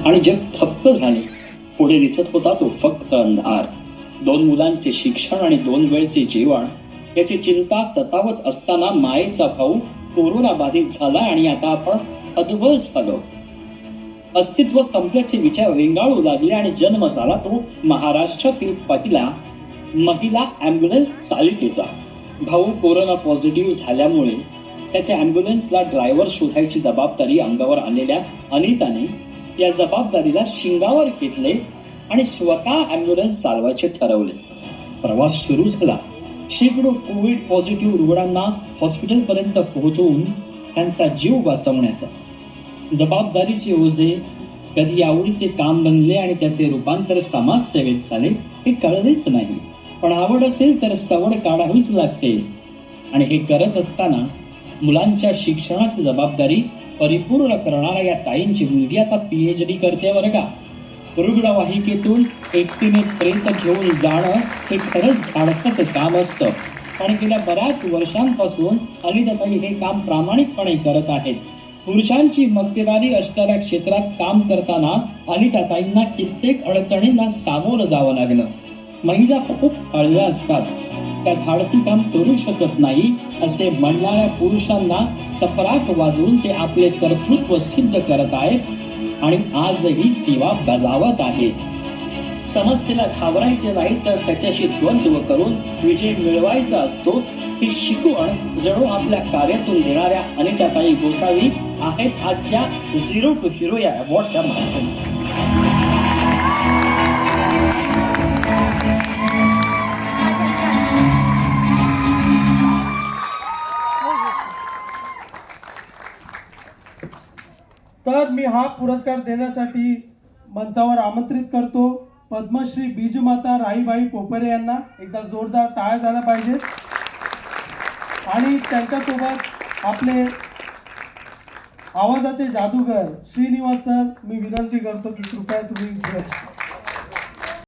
आणि जग ठप्प झाले. पुढे दिसत होता तो फक्त अंधार. 2 मुलांचे शिक्षण आणि 2 वेळचे जेवण याची चिंता सतावत असताना मायेचा भाऊ कोरोना बाधित झाला आणि आता आपण हतबल झालो. अस्तित्व संपल्याचे विचार रेंगाळू लागले आणि जन्म झाला तो महाराष्ट्रातील पहिला महिला ॲम्ब्युलन्स चालिकेचा. भाऊ कोरोना पॉझिटिव्ह झाल्यामुळे त्याच्या ॲम्ब्युलन्सला ड्रायव्हर शोधायची जबाबदारी अंगावर आलेल्या अनिताने या जबाबदारीला शिंगावर घेतले आणि स्वतः ॲम्ब्युलन्स चालवायचे ठरवले. प्रवास सुरू झाला. शेकडो कोविड पॉझिटिव्ह रुग्णांना हॉस्पिटलपर्यंत पोहोचवून त्यांचा जीव वाचवण्याचा. जबाबदारीचे ओझे कधी आवडीचे काम बनले आणि त्याचे रूपांतर समाजसेवेत झाले हे कळलेच नाही. पण आवड असेल तर सवड काढावीच लागते. आणि हे करत असताना मुलांच्या शिक्षणाची जबाबदारी परिपूर्ण करणाऱ्या या ताईंची मुलगी आता PhD करते बरं का. रुग्णवाहिकेतून एकटीने प्रेत घेऊन जाणं हे खरंच धाडसाचं काम असतं. आणि गेल्या बऱ्याच वर्षांपासून अनिताताई हे काम प्रामाणिकपणे करत आहेत. पुरुषांची मक्तेदारी असणाऱ्या क्षेत्रात काम करताना अनिताताईंना कित्येक अडचणींना सामोरं जावं लागलं. महिला खूप हळव्या असतात, त्या धाडसी काम करू शकत नाही असे म्हणणाऱ्या पुरुषांना चपराक वाजवून ते आपले कर्तृत्व सिद्ध करत आहेत आणि आजही सेवा बजावत आहेत. समस्येला घाबरायचे नाही तर त्याच्याशी द्वंद्व करून विजय मिळवायचा असतो ही शिकवण जणू आपल्या कार्यातून देणाऱ्या अनिताताई गोसावी आहेत आजच्या झिरो टू हिरो या अवॉर्डच्या माध्यमातून. तर मी हा पुरस्कार देण्यासाठी मंचावर आमंत्रित करतो पद्मश्री बीजमाता राईबाई पोपरे यांना. एकदा जोरदार टाळ्या झाल्या पाहिजेत. आणि त्यांच्यासोबत आपले आवाजाचे जादूगर श्रीनिवास सर, मी विनंती करतो की कृपया तुम्ही